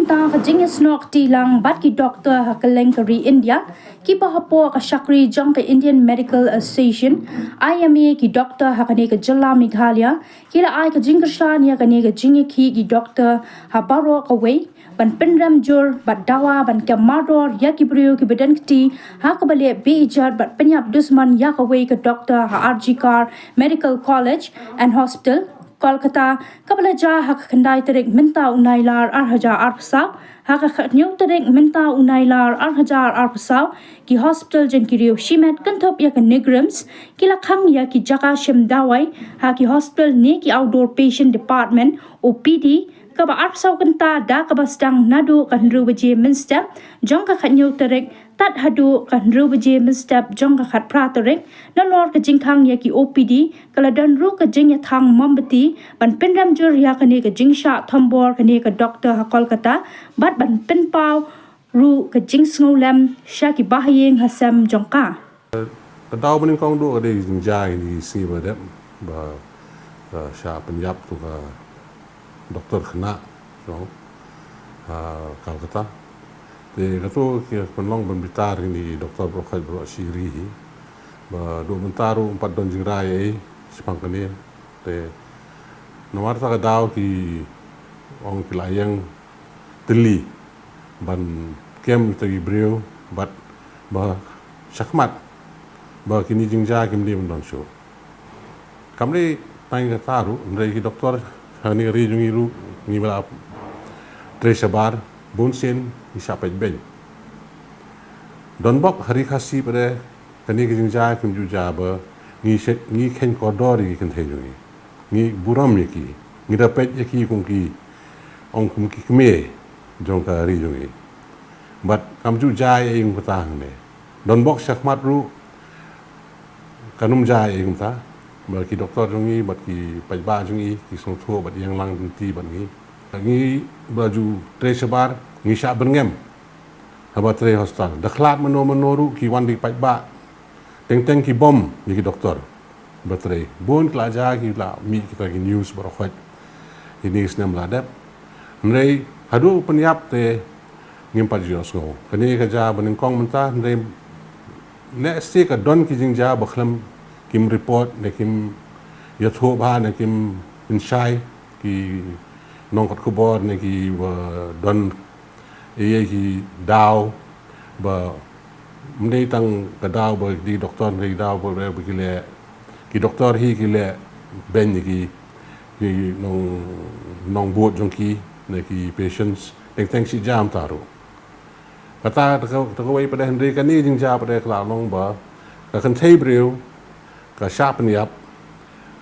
ta ka jing snok ti lang bat ki doctor ha kaleng kari India ki pa hapo ka shakri jong ka Indian Medical Association IMA ki doctor ha kane ka jalla Meghalaya ki la ai ka Jingshah nia kane ka jinge Khih ki doctor ha Baroh Kawei ban penram jur bat dawa ban ka mador ya ki brio ki bedan ti ha ka bale be ijat bat Pynïap dusman ya Kawei ka doctor ha RG Car Medical College and Hospital Kolkata kabla ja hak khandai terik minta unailar arhajar arpsau hak khatnyu terik minta unailar arhajar arpsau ki hospital jen kiriu shimet kanthop ya ka negrams kila khang ya ki jaka shimdawai ha ki hospital ne ki outdoor patient department OPD kaba arpsau kanta da kaba stang nadu kan rubaje minstep jong ka khatnyu terik tat hadu kan rubaje minstep jong ka khat pra terik na lor ka jingkhang ya ki OPD kala dan ru ka jing ya thang mambati ban penram jur ya kane ka Jingshah thombor kane ka doctor ha Kolkata bat ban pen pau ru ka jing sngolam sha ki bahayeng hasam jongka Tao bên con đua ở đây Jingshah ini sini pada Jingshah Pynïap tu ka doktor Khih so Kolkata te kato ki penlong benbitar ini doktor Baroh Kawei Siri ba do bentaru 4 don jingrai ai sepang kene te nomor ta dau ki ong kilayang teli ban kem tagi brio bat ba shakmat ba kini Jingshah kim dia mendon show kamri pai ka taru ndai ki doktor hani ri jungi ru ngi bala tresabar bonsen isapet ben don bok hari khasi pada kani ki Jingshah kim juja ba ngi khen kodori kan the jungi ngi buram ki ngi dapet ki kong ki ong kum ki kme jong ka ri jungi bat kam juja ing patang ne don bok shakmat ru kanum jai ing ta ba ki doktor jungi bat ki pajba jungi ki song tho bat yang lang ti bat ngi baju tresabar ngi sha berngem haba tre hospital dakhlat menoru ki wandi pajba teng ki bom ni ki doktor batre bon klaja ki la mi kita ki news Baroh ini snam ladap mrei hadu Pynïap te ngim pajos ngo kani ka ja banin kong menta mrei ne sti ka don ki Jingshah bakhlam kim report ne kim yatho ba ne kim inshai ki nong kot khubor ne ki don ye ki daw ba mrei tang ka daw ba di doktor mrei daw ba ki le ki doktor hi ki le ben ki nong bot jong ki ne ki patients teng si jam taru kata ta ko wei pada hendri kan ni Jingshah pada kla long ba ka kan thei breu ka sha Pynïap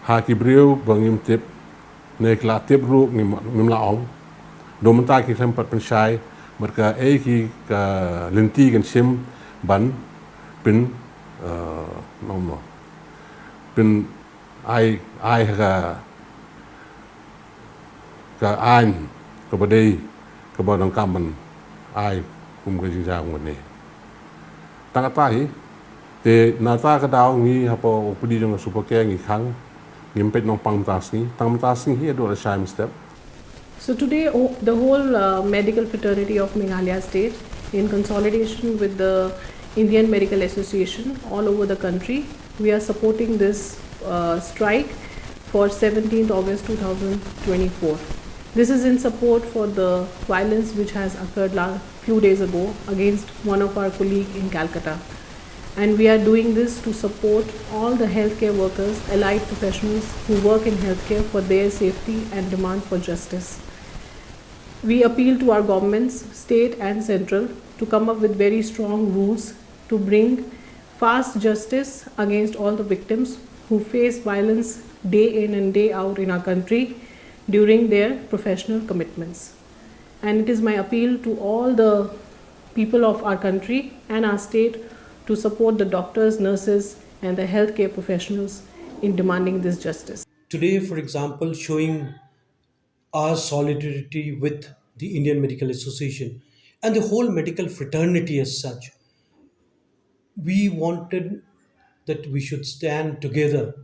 ha ki breu bangim tip ne kla tip ru ngim la ong do menta ki klem pat penshai merka ki ka lenti kan sim ban pin nomno pin ai ka an ka badai ka badang kaman ai kum ka Jingshah ngon ne tangata hi te nata ka daw ngi hapo pudi jong super ke ngi khang ngim pet nong pang tas ni tang tas ni hi do la shime step. So today the whole medical fraternity of Meghalaya state in consolidation with the Indian Medical Association all over the country we are supporting this strike for 17th August 2024. This is in support for the violence which has occurred few days ago against one of our colleagues in Calcutta. And we are doing this to support all the healthcare workers, allied professionals who work in healthcare for their safety and demand for justice. We appeal to our governments, state and central, to come up with very strong rules to bring fast justice against all the victims who face violence day in and day out in our country during their professional commitments. And it is my appeal to all the people of our country and our state to support the doctors, nurses and the healthcare professionals in demanding this justice. Today, for example, showing our solidarity with the Indian Medical Association and the whole medical fraternity as such, we wanted that we should stand together.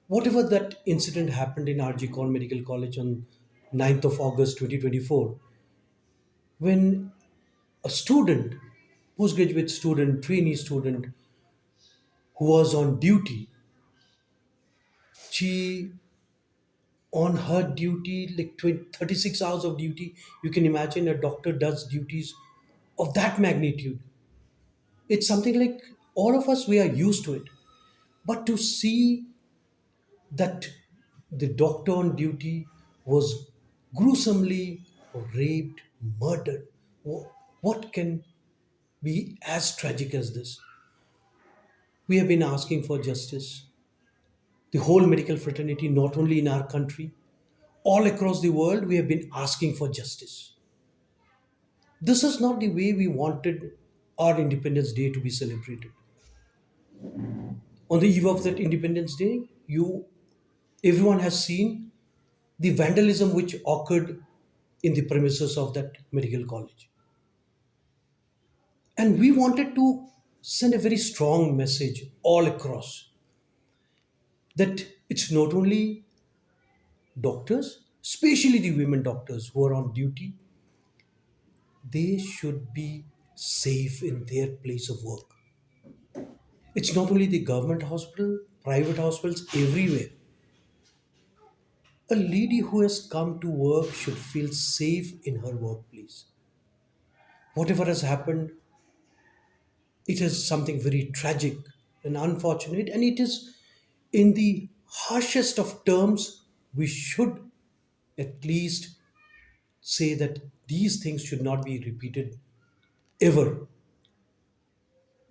Whatever that incident happened in RG Medical College on 9th of August 2024, when a student, postgraduate student, trainee student who was on duty, she on her duty, like 20, 36 hours of duty, you can imagine a doctor does duties of that magnitude. It's something like all of us, we are used to it. But to see that the doctor on duty was gruesomely raped, murdered, what can be as tragic as this? We have been asking for justice. The whole medical fraternity, not only in our country, all across the world, we have been asking for justice. This is not the way we wanted our Independence Day to be celebrated. On the eve of that Independence Day, everyone has seen the vandalism which occurred in the premises of that medical college. And we wanted to send a very strong message all across that it's not only doctors, especially the women doctors who are on duty, they should be safe in their place of work. It's not only the government hospital, private hospitals, everywhere. A lady who has come to work should feel safe in her workplace. Whatever has happened, it is something very tragic and unfortunate, and it is in the harshest of terms. We should at least say that these things should not be repeated ever.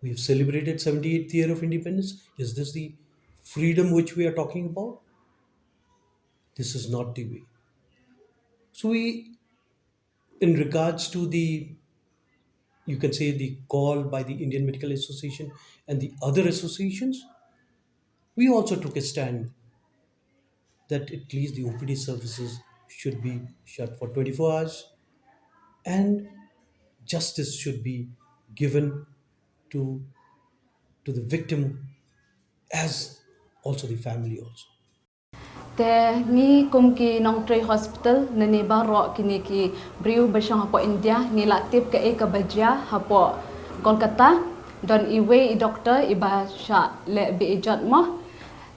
We have celebrated 78th year of independence. Is this the freedom which we are talking about? This is not the way. So we, in regards to the, you can say, the call by the Indian Medical Association and the other associations, we also took a stand that at least the OPD services should be shut for 24 hours and justice should be given to the victim as also the family also. Te ni kum ki nong tre hospital nani Baroh kini ki briu bersang hapo India ni latip ke e kabajia hapo Kolkata don iwe I doktor iba sha le bi ijat mo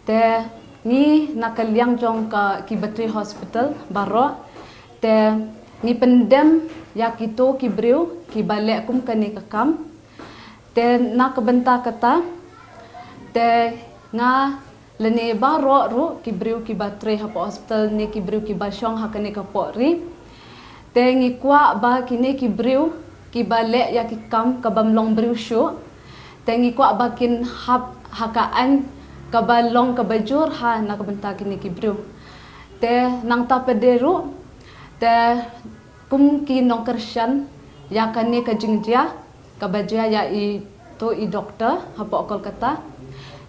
te ni nakaliang jong ka ki batri hospital Baroh te ni pendem ya kito ki briu ki balek kum kani kakam te nak benta kata te nga lene Baroh ru ki briu ki batre hapo hospital ni ki briu ki basong hakane ka pori te ngi kwa ba kini ki briu ki bale ya ki kam ka bamlong briu shu te ngi kwa ba kin hap hakaan ka balong ka bajur ha na ka benta kini ki briu te nang ta pederu te kum ki nong kersyan ya kane ka Jingshah ka bajia ya I to I doktor hapo Kolkata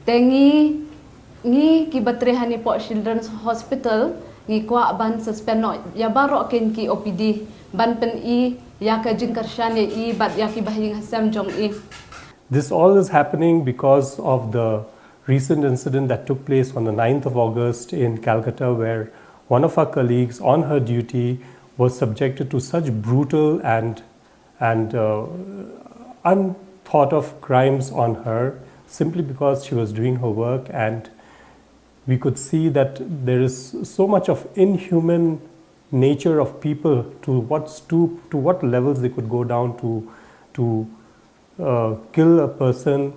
te ngi ki batrehani po Children's Hospital ngi kwa ban suspend no ya Baroh ken ki OPD ban pen I ya ka jingkarshan I bat ya ki bahing hasam jong I. This all is happening because of the recent incident that took place on the 9th of August in Calcutta, where one of our colleagues on her duty was subjected to such brutal and unthought of crimes on her simply because she was doing her work. And we could see that there is so much of inhuman nature of people to what levels they could go down to kill a person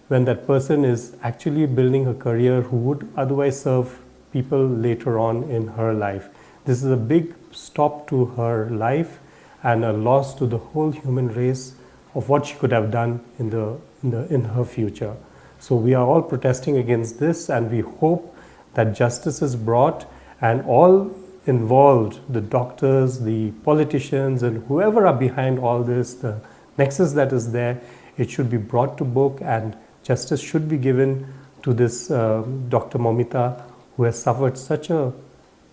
when that person is actually building a career who would otherwise serve people later on in her life. This is a big stop to her life and a loss to the whole human race of what she could have done in her future. So we are all protesting against this, and we hope that justice is brought and all involved, the doctors, the politicians, and whoever are behind all this, the nexus that is there, it should be brought to book and justice should be given to this Dr. Momita, who has suffered such a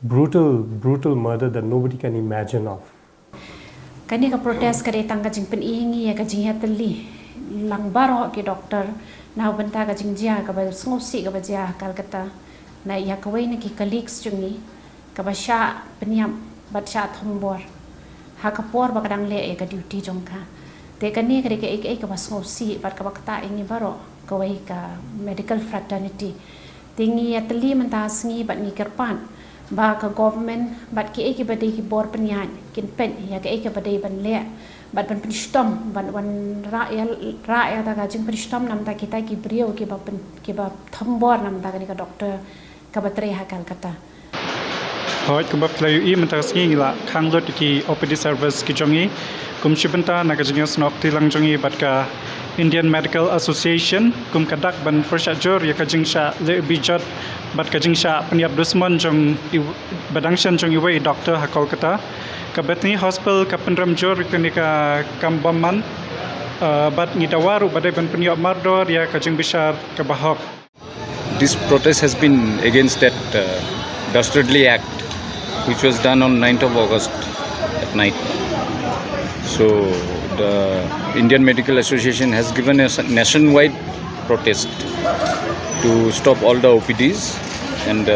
brutal murder that nobody can imagine of. Kani ka protest ka datang ka jing peningi ya ka jing hateli lang Baroh ki doktor na benta ka jing jia ka ba ngosi ka ba jia Kolkata na ya Kawei na ki colleagues jungi ka ba Jingshah Pynïap bat sha thombor hakapor bakadang le e ka duty jong ka te kani ka ke ka basngo si bat ka bakta ingi Baroh Kawei ka medical fraternity tingi atli mentas ngi bat ngi kerpan ba ka government bat ki badai ki bor penyan kin pen ya ka badai ban le bat ban penistom ban wan ra ta ka jing penistom nam ta kita ki brio ki ba thambor nam ta ka doktor ka batre ha Kolkata Hoi kebab layu I mentas ngi la khang lot ki OPD service ki jongi kum shibanta na ka jingya snok tilang jongi bat ka Indian Medical Association kum kadak ban persajur ya ka Jingshah le bijat bat ka Jingshah Pynïap dusman jong badangshan jong iwe doctor ha Kolkata ka betni hospital ka penram jor ka kambaman bat ngi dawaru badai ban Pynïap mardor ya ka jing bishar ka bahok. This protest has been against that dastardly act which was done on 9th of August at night. So the Indian Medical Association has given a nationwide protest to stop all the OPDs and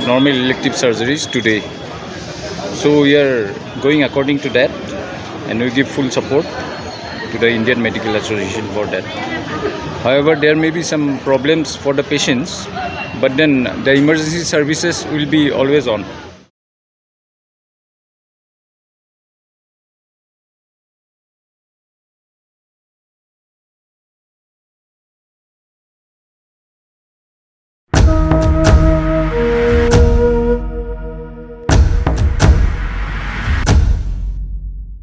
normal elective surgeries today. So we are going according to that and we give full support to the Indian Medical Association for that. However, there may be some problems for the patients, but then the emergency services will be always on.